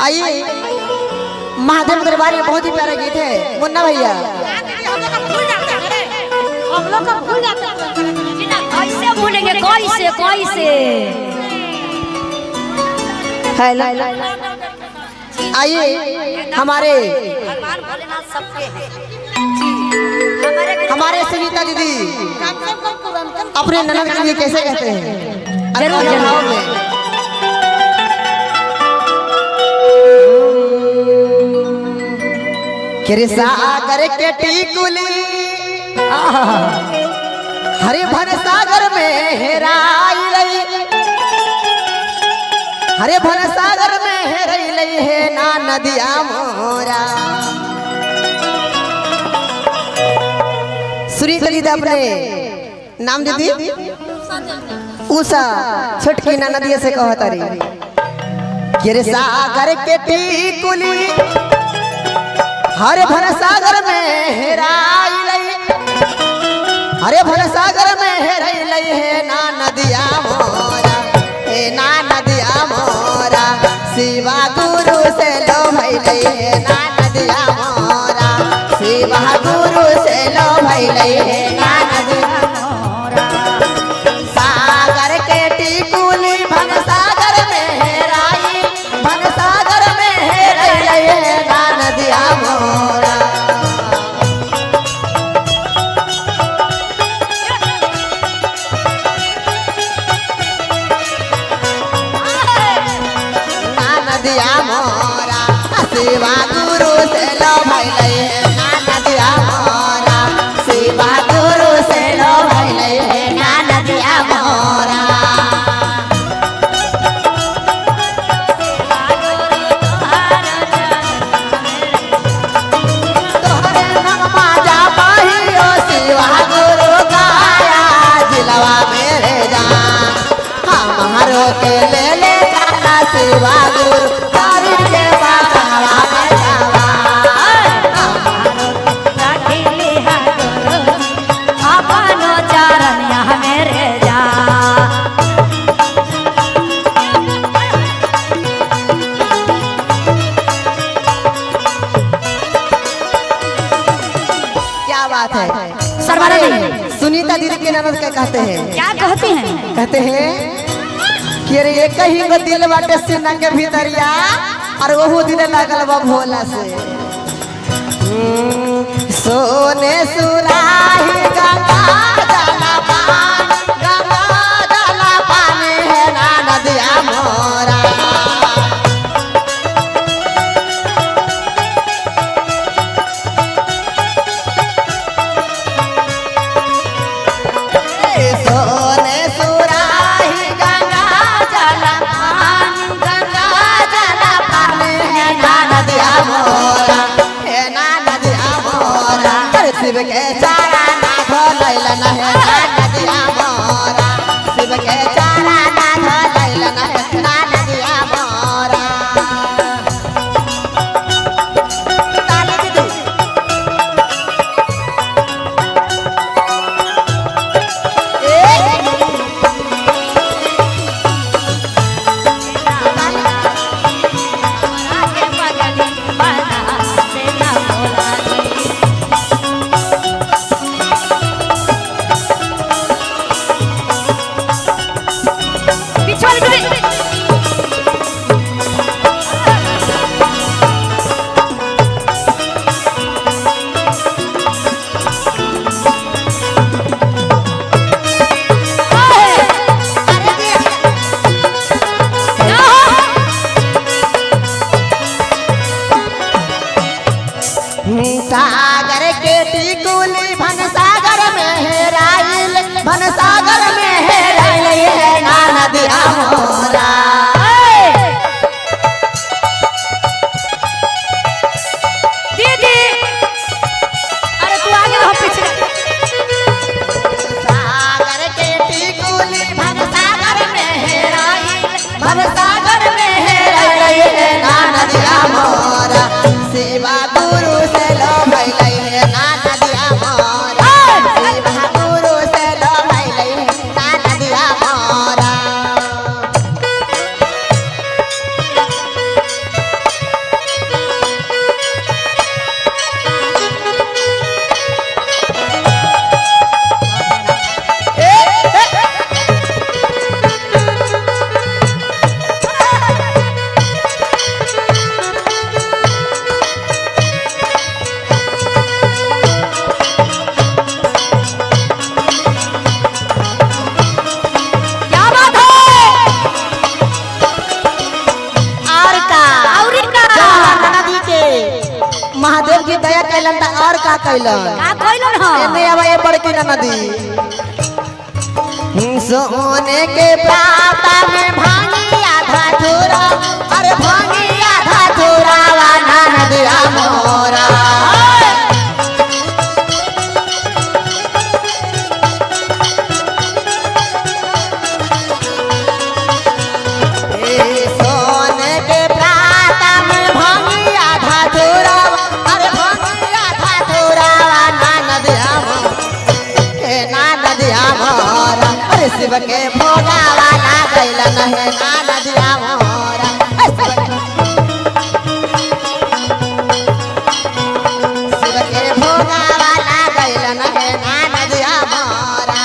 आइए महादेव दरबार में बहुत ही प्यारा गीत है मुन्ना भैया। हम लोग का भूल जाते हैं कैसे भूलेंगे कैसे कैसे। आइए हमारे सुनीता दीदी अपने ननद के लिए कैसे कहते हैं जरूर जरूर। सागर के टीकुली हरे भर सागर में हेराई लई, हरे भर सागर में हेराई लई है ना नदिया मोरा। सुनीता दीदी अपने नाम दीदी उषा छुटकी ना नदिया से कहता रही सागर के टीकुली हरे भर सागर में हेराई लई, हरे भर सागर में हेराई लई है ना नदिया मोरा, हे ना नदिया मोरा। शिवा गुरु से लो भई लई है ना नदिया मोरा, शिवा गुरु से लो भई लई है ना नदिया मोरा। सागर के टीकुली भन सागर में हेराई, भन सागर में हेराई लई है ना नदिया मोरा। नदिया मोरा शिवा गुरु से लो भई लई है ना नदिया मोरा, शिवा गुरु से लो भई लई है ना नदिया मोरा। तोहरे नगमा जा पाही ओ शिवा गुरु गाया जिलवा मेरे जान, हमारो के ले ले जाना शिवा गुरु तारी के बाबा बजावा। अपनो चरण यहाँ मेरे जा। क्या बात है सरवारा नहीं सुनीता दीदी के ननद क्या कहते हैं? क्या कहते हैं? कहते हैं कि अरे एक ही गो दिल बाटे सीना के भीतरिया और वहू दिल लागल बा भोला से। सोने सुराही गंगा जला पान, गंगा जला पानी है ना नदिया मोरा। सोने सुराही गंगा जला पान, गंगा जला पानी है ना नदिया मोरा, है ना नदिया मोरा। शिव के चारा ना धोलैल न है ना नदिया मोरा, शिव के चारा ना धोलैल न है ना नदिया मोरा। ताली दीदी सागर के टीकुली भन सागर में हेराइल, भन सागर में हेराइल है ना नदिया मोरा। कैलन त और का कैलन का कइलन ह एने अब ये बड़की नदी सोने के प्राता में भांगी आधा थोरा अरे भांगी आधा थोरा वाना नदिया मोरा सोने के प्राता में भांगी आधा थोरा अरे भांगी आधा थोरा वाना नदिया मोरा अरे शिव के भोगा वाला कैलन है ना नदिया मोरा शिव के भोगा वाला कैलन है ना नदिया मोरा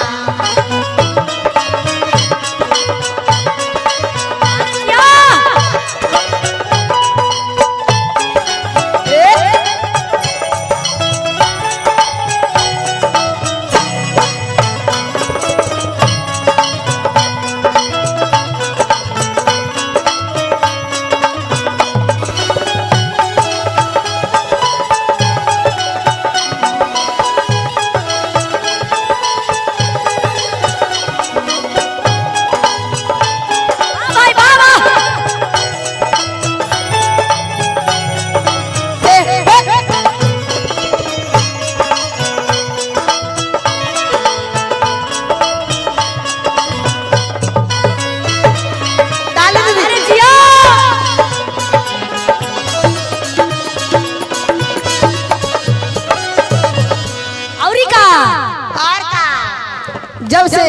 जब से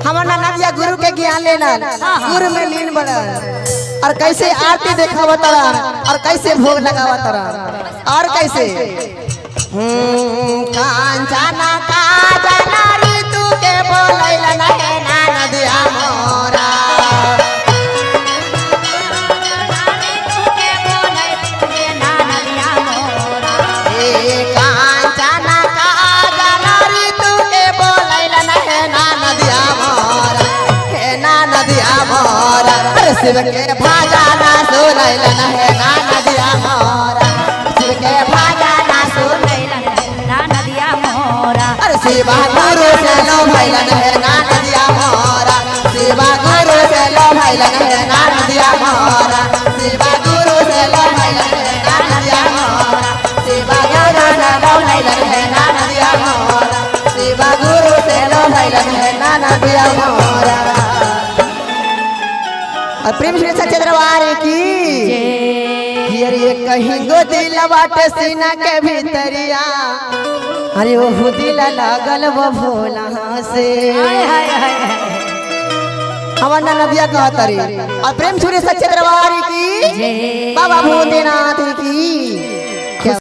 हमारा नदिया गुरु के ज्ञान लेना गुरु में लीन बनल और कैसे आरती देखावत और कैसे भोग लगावत और कैसे कांचना काजना ऋतु के बोलैला नहे ना नदिया मोरा कांचना काजना ऋतु के बोलैला नहे ना नदिया मोरा हे ना नदिया मोरा अरे शिव के भाजाना सुनैला नहे ना नदिया मोरा शिव के भाजाना सुनैला ना नदिया मोरा अरे शिवा गुरु से लो भैलन है ना नदिया मोरा शिवा गुरु से लो भैलन है ना नदिया मोरा शिवा गुरु से लो भैलन है ना नदिया मोरा शिवा गुरु से लो भैलन है ना नदिया मोरा शिवा गुरु से लो भैलन है ना नदिया मोरा और प्रेम श्री सच्चे दरबार की ये कहीं गो दिल बाटे सीना के भीतरिया अरे वो दिल लगल वो भोला से हमारा नदिया कहतरी और प्रेम छुरी सच्चे दरबार की बाबा भूतनाथ की